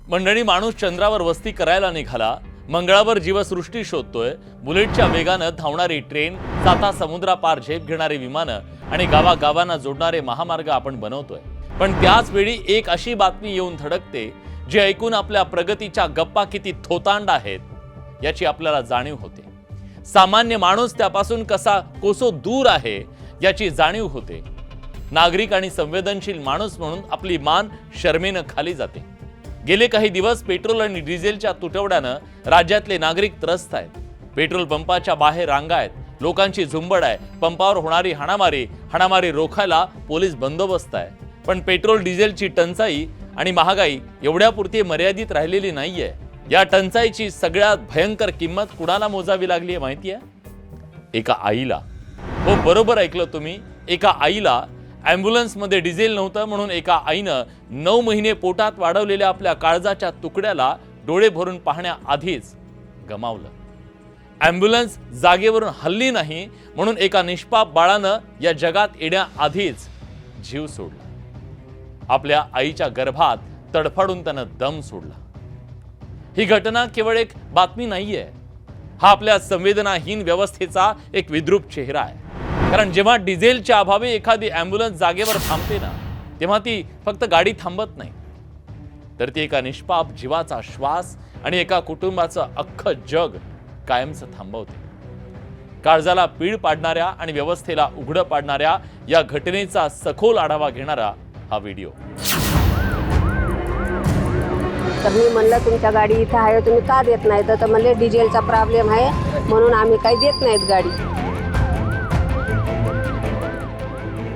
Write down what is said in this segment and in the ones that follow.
मंडळी, माणूस चंद्रावर वस्ती करायला निघाला, मंगळावर जीवसृष्टी शोधतोय, बुलेटच्या वेगानं धावणारी ट्रेन, साता समुद्रापार झेप घेणारी विमानं आणि गावागावांना जोडणारे महामार्ग आपण बनवतोय. पण त्याच वेळी एक अशी बातमी येऊन धडकते जी ऐकून आपल्या प्रगतीच्या गप्पा किती थोतांड आहेत याची आपल्याला जाणीव होते. सामान्य माणूस त्यापासून कसा कोसो दूर आहे याची जाणीव होते. नागरिक आणि संवेदनशील माणूस म्हणून आपली मान शर्मेनं खाली जाते. गेले काही दिवस पेट्रोल आणि डिझेलच्या तुटवड्यानं राज्यातले नागरिक त्रस्त आहेत. पेट्रोल पंपाच्या बाहेर रांगा आहेत, लोकांची झुंबड आहे, पंपावर होणारी हाणामारी रोखायला पोलीस बंदोबस्त आहे. पण पेट्रोल डिझेलची टंचाई आणि महागाई एवढ्यापुरती मर्यादित राहिलेली नाहीये. या टंचाईची सगळ्यात भयंकर किंमत कुणाला मोजावी लागली आहे माहिती आहे? एका आईला. हो, बरोबर ऐकलं तुम्ही, एका आईला. ॲम्ब्युलन्समध्ये डिझेल नव्हतं म्हणून एका आईनं 9 महिने पोटात वाढवलेल्या आपल्या काळजाच्या तुकड्याला डोळे भरून पाहण्याआधीच गमावलं. ॲम्ब्युलन्स जागेवरून हल्ली नाही म्हणून एका निष्पाप बाळानं या जगात येण्याआधीच जीव सोडला. आपल्या आईच्या गर्भात तडफडून त्यानं दम सोडला. ही घटना केवळ एक बातमी नाहीये, हा आपल्या संवेदनाहीन व्यवस्थेचा एक विद्रूप चेहरा आहे. कारण जेव्हा डिझेलच्या अभावी एखादी ॲम्ब्युलन्स जागेवर थांबते ना, तेव्हा ती फक्त गाडी थांबत नाही, तर ती एका निष्पाप जीवाचा श्वास आणि एका कुटुंबाचं अख्खं जग कायमचं थांबवते. काळजाला पीळ पाडणाऱ्या आणि व्यवस्थेला उघडं पाडणाऱ्या या घटनेचा सखोल आढावा घेणारा हा व्हिडिओ. तर मी म्हणलं तुमच्या गाडी इथं आहे, तुम्ही का देत नाही? तर म्हणले डिझेलचा प्रॉब्लेम आहे म्हणून आम्ही काही देत नाहीत गाडी.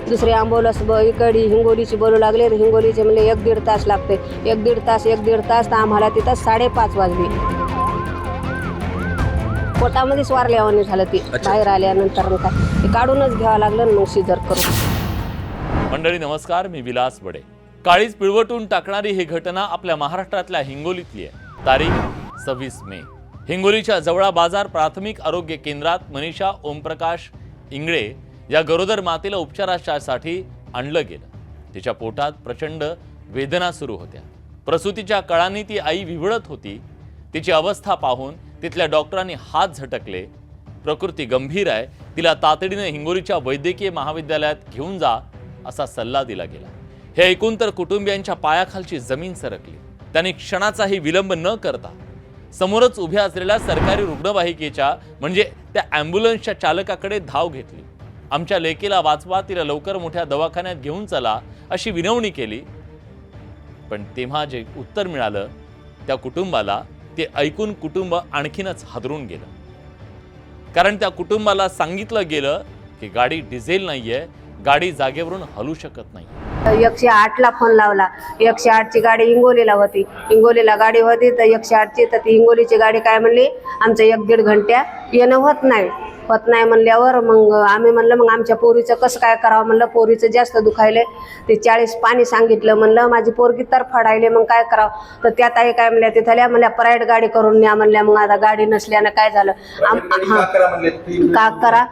दुसरे ॲम्ब्युलन्स इकडे हिंगोलीची बोलू लागले, तर हिंगोलीचे म्हणले 1-1.5 तास लागते. 1-1.5 तास तर आम्हाला तिथं 5:30 वाजले. पोटामध्येच वारल्यावानी झालं. ती बाहेर आल्यानंतर काय ते काढूनच घ्यावं लागलं मग सिजर करून. मंडळी नमस्कार, मी विलास बडे. काळीच पिळवटून टाकणारी ही घटना आपल्या महाराष्ट्रातल्या हिंगोलीतली आहे. तारीख 26 मे. हिंगोलीच्या जवळा बाजार प्राथमिक आरोग्य केंद्रात मनीषा ओमप्रकाश इंगळे या गरोदर मातेला उपचारासाठी आणलं गेलं. तिच्या पोटात प्रचंड वेदना सुरू होत्या. प्रसूतीच्या काळाने ती आई विव्हळत होती. तिची अवस्था पाहून तिथल्या डॉक्टरांनी हात झटकले. प्रकृती गंभीर आहे, तिला तातडीने हिंगोलीच्या वैद्यकीय महाविद्यालयात घेऊन जा असा सल्ला दिला गेला. हे ऐकून तर कुटुंबियांच्या पायाखालची जमीन सरकली. त्यांनी क्षणाचाही विलंब न करता समोरच उभ्या असलेल्या सरकारी रुग्णवाहिकेच्या म्हणजे त्या ॲम्ब्युलन्सच्या चालकाकडे धाव घेतली. आमच्या लेकीला वाचवा, तिला लवकर मोठ्या दवाखान्यात घेऊन चला अशी विनवणी केली. पण तेव्हा जे उत्तर मिळालं त्या कुटुंबाला, ते ऐकून कुटुंब आणखीनच हादरून गेलं. कारण त्या कुटुंबाला सांगितलं गेलं की गाडी डिझेल नाहीये, गाडी जागेवरून हलू शकत नाही. 108ला फोन लावला. 108ची गाडी हिंगोलीला होती. हिंगोलीला गाडी होती तर 108ची, तर ती हिंगोलीची गाडी काय म्हणली, आमचं 1-1.5 घंट्या येणं होत नाही म्हणल्यावर मग आम्ही म्हणलं मग आमच्या पोरीचं कसं काय करावं. म्हणलं पोरीचं जास्त दुखायले, ते 40 पाणी सांगितलं. म्हणलं माझी पोरगी तरफडायले, मग काय करावं. तर त्या ताई काय म्हणल्या, तिथल्या म्हणल्या प्रायव्हेट गाडी करून न्या म्हणल्या. मग आता गाडी नसल्यानं काय झालं, का करा.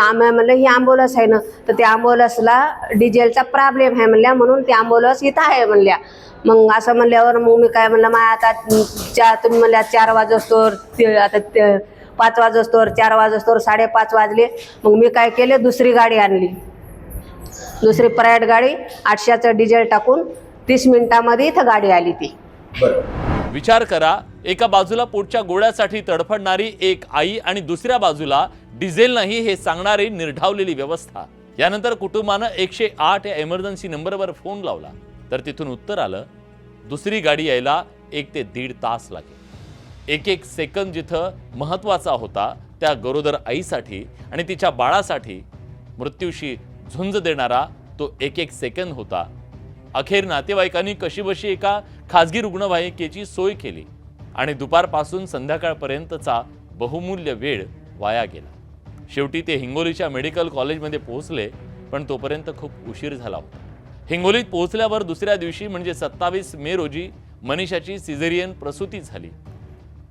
आम्ही म्हणलं ही ॲम्ब्युलन्स आहे ना, तर त्या ॲम्ब्युलन्सला डिझेलचा प्रॉब्लेम आहे म्हणल्या, म्हणून ती ॲम्ब्युलन्स इथं आहे म्हणल्या. मग असं म्हणल्यावर मग मी काय म्हणलं, आता तुम्ही म्हणल्या 4 वाजोस्तोवर, आता 5 वाजोस्तोवर, 4 वाजोस्तोवर 5:30 वाजले. मग मी काय केले, दुसरी गाडी आणली. दुसरी प्रायव्हेट गाडी 800चं डिझेल टाकून 30 मिनिटामध्ये इथं गाडी आली ती. विचार करा, एका बाजूला पोटच्या गोळ्यासाठी तडफडणारी एक आई आणि दुसऱ्या बाजूला डिझेल नाही हे सांगणारी निर्ढावलेली व्यवस्था. यानंतर कुटुंबानं 108 या इमर्जन्सी नंबरवर फोन लावला. तर तिथून उत्तर आलं, दुसरी गाडी यायला 1 ते 1.5 तास लागेल. एक सेकंद जिथं महत्वाचा होता त्या गरोदर आईसाठी आणि तिच्या बाळासाठी मृत्यूशी झुंज देणारा तो एक सेकंद होता. अखेर नातेवाईकांनी कशीबशी एका खाजगी रुग्णवाहिकेची सोय केली आणि दुपारपासून संध्याकाळपर्यंतचा बहुमूल्य वेळ वाया गेला. शेवटी ते हिंगोलीच्या मेडिकल कॉलेजमध्ये पोहोचले, पण तोपर्यंत खूप उशीर झाला होता. हिंगोलीत पोहोचल्यावर दुसऱ्या दिवशी म्हणजे 27 मे रोजी मनीषाची सिझेरियन प्रसूती झाली.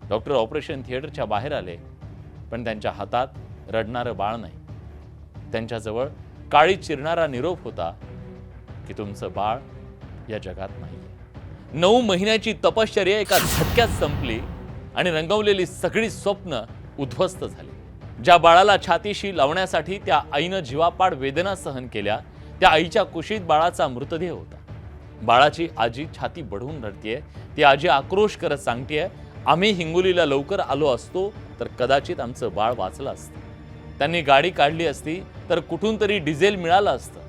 डॉक्टर ऑपरेशन थिएटरच्या बाहेर आले, पण त्यांच्या हातात रडणारं बाळ नाही. त्यांच्याजवळ काळी चिरणारा निरोप होता की तुमचं बाळ या जगात नाही. 9 महिन्याची तपश्चर्या एका झटक्यात संपली आणि रंगवलेली सगळी स्वप्न उद्ध्वस्त झाली. ज्या बाळाला छातीशी लावण्यासाठी त्या आईनं जीवापाड वेदना सहन केल्या, त्या आईच्या कुशीत बाळाचा मृतदेह होता. बाळाची आजी छाती बढवून रडतीये. ती आजी आक्रोश करत सांगतेय, आम्ही हिंगोलीला लवकर आलो असतो तर कदाचित आमचं बाळ वाचलं असतं. त्यांनी गाडी काढली असती तर कुठून तरी डिझेल मिळालं असतं.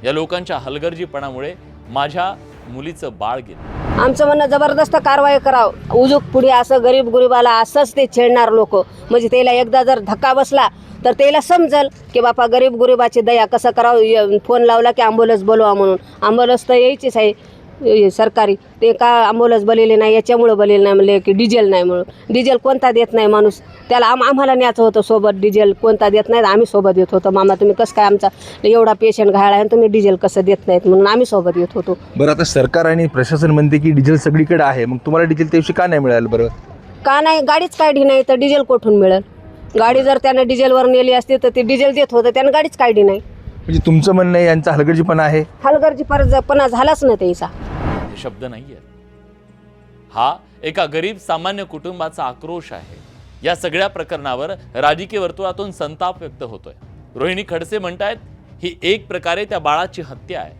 या लोकांच्या हलगर्जीपणामुळे माझ्या मुलीचं बाळ गेलं. आमचं म्हणणं जबरदस्त कारवाई करावं. उजूक पुढे असं गरीब गुरीबाला असंच ते छेडणार लोक, म्हणजे त्याला एकदा जर धक्का बसला तर त्याला समजल की बापा गरीब गुरीबाची दया कसं करावं. फोन लावला की ॲम्ब्युलन्स बोलवा म्हणून. ॲम्ब्युलन्स तर यायचीच आहे सरकारी. ते का ॲम्ब्युलन्स बोललेले नाही, याच्यामुळं बोललेलं नाही म्हणले की डिझेल नाही म्हणून. डिझेल कोणता देत नाही माणूस. त्याला आम्हाला न्यायचं होतं सोबत. डिझेल कोणता देत नाही, आम्ही सोबत येत होतो. मामा तुम्ही कसं काय आमचा एवढा पेशंट घायला आहे आणि तुम्ही डिझेल कसं देत नाहीत म्हणून आम्ही सोबत येत होतो. बरं, आता सरकार आणि प्रशासन म्हणते की डिझेल सगळीकडे आहे, मग तुम्हाला डिझेल त्या दिवशी का नाही मिळालं? बरं का नाही, गाडीच काढली नाही तर डिझेल कुठून मिळेल? गाडी जर त्यानं डिझेलवर नेली असती तर ते डिझेल देत होतं, त्यानं गाडीच काढली नाही. म्हणजे तुमचं म्हणणं आहे यांचा हलगर्जीपणा आहे? हलगर्जीपणा झालाच नाही त्याचा. हे शब्द नाहीये. हा एका गरीब सामान्य कुटुंबाचा आक्रोश आहे. या सगळ्या प्रकरणावर राजकीय वर्तुळातून संताप व्यक्त होतोय. रोहिणी खडसे म्हणतायत ही एक प्रकारे त्या बाळाची हत्या आहे.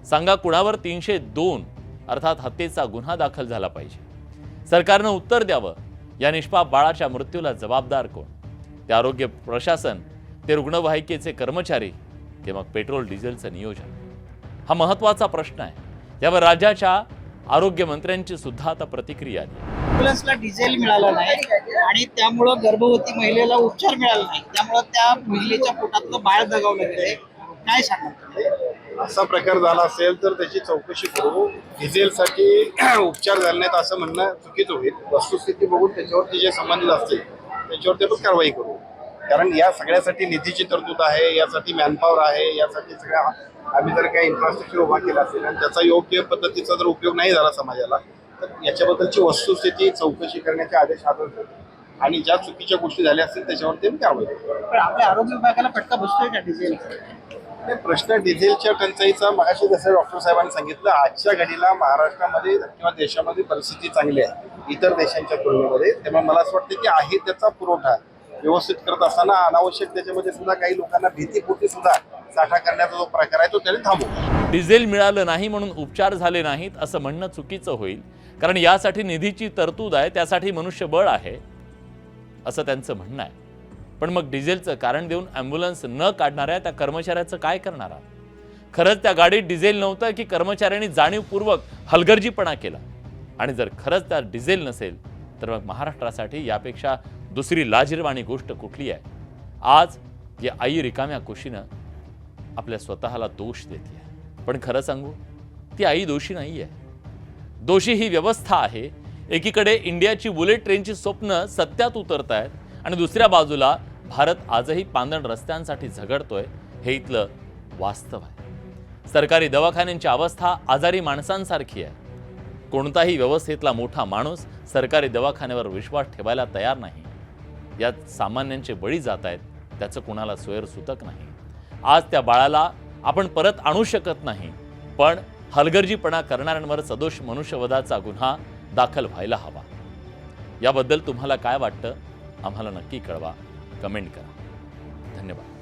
सांगा कुणावर 302 अर्थात हत्येचा गुन्हा दाखल झाला पाहिजे? सरकारनं उत्तर द्यावं. या निष्पाप बाळाच्या मृत्यूला जबाबदार कोण? ते आरोग्य प्रशासन, ते रुग्णवाहिकेचे कर्मचारी, ते मग पेट्रोल डिझेलचं नियोजन? हा महत्वाचा प्रश्न आहे. यावर राज्याच्या आरोग्य मंत्र्यांची सुद्धा आता प्रतिक्रिया आली. ॲम्ब्युलन्सला डिझेल मिळालं नाही आणि त्यामुळं गर्भवती महिलेला उपचार मिळाला नाही. त्यामुळं त्या महिलेच्या पोटातलं बाळ दगावलं गेलंय. काय सांगणार? असा प्रकार झाला असेल तर त्याची चौकशी करू. डिझेलसाठी उपचार झाले नाहीत असं म्हणणं चुकीचं होईल. वस्तुस्थिती बघून त्याच्यावरती जे संबंधित असतील त्याच्यावरती आपण कारवाई करू. कारण या सगळ्यासाठी निधीची तरतूद आहे, यासाठी मॅनपॉवर आहे, यासाठी सगळ्या आम्ही जर काही इन्फ्रास्ट्रक्चर उभा केला असेल आणि त्याचा योग्य पद्धतीचा जर उपयोग नाही झाला समाजाला तर याच्याबद्दलची वस्तुस्थिती चौकशी करण्याचे आदेश आदर करतो आणि ज्या चुकीच्या गोष्टी झाल्या असतील त्याच्यावरती आम्ही कारवाई करू. पण आपल्या आरोग्य विभागाला फटका बसतोय का डिझेल? प्रश्न डिझेलच्या टंचाईचा मगाशी जसं डॉक्टर साहेबांनी सांगितलं, आजच्या घडीला महाराष्ट्रामध्ये किंवा देशामध्ये परिस्थिती चांगली आहे इतर देशांच्या तुलनेमध्ये. त्यामुळे मला असं वाटतं की आहे त्याचा पुरवठा व्यवस्थित करत असताना अनावश्यक त्याच्यामध्ये सुद्धा काही लोकांना भीतीपोटी सुद्धा साठा करण्याचा जो प्रकार आहे तो त्याने थांबवू. डिझेल मिळालं नाही म्हणून उपचार झाले नाहीत असं म्हणणं चुकीचं होईल. कारण यासाठी निधीची तरतूद आहे, त्यासाठी मनुष्यबळ आहे असं त्यांचं म्हणणं आहे. पण मग डिझेलचं कारण देऊन ॲम्ब्युलन्स न काढणाऱ्या त्या कर्मचाऱ्याचं काय करणार आहात? खरंच त्या गाडीत डिझेल नव्हतं की कर्मचाऱ्यांनी जाणीवपूर्वक हलगर्जीपणा केला? आणि जर खरंच त्यात डिझेल नसेल तर मग महाराष्ट्रासाठी यापेक्षा दुसरी लाजिरवाणी गोष्ट कुठली आहे? आज या आई रिकाम्या कुशीनं आपल्या स्वतःला दोष देते. पण खरं सांगू, ती आई दोषी नाही आहे. दोषी ही व्यवस्था आहे. एकीकडे इंडियाची बुलेट ट्रेनची स्वप्न सत्यात उतरत आहेत आणि दुसऱ्या बाजूला भारत आजही पांदण रस्त्यांसाठी झगडतोय. हे इथलं वास्तव आहे. सरकारी दवाखान्यांची अवस्था आजारी माणसांसारखी आहे. कोणताही व्यवस्थेतला मोठा माणूस सरकारी दवाखान्यावर विश्वास ठेवायला तयार नाही. यात सामान्यांचे बळी जात आहेत, त्याचं कुणाला सोयरसुतक नाही. आज त्या बाळाला आपण परत आणू शकत नाही, पण हलगर्जीपणा करणाऱ्यांवर सदोष मनुष्यवधाचा गुन्हा दाखल व्हायला हवा. याबद्दल तुम्हाला काय वाटतं आम्हाला नक्की कळवा, कमेंट करा. धन्यवाद.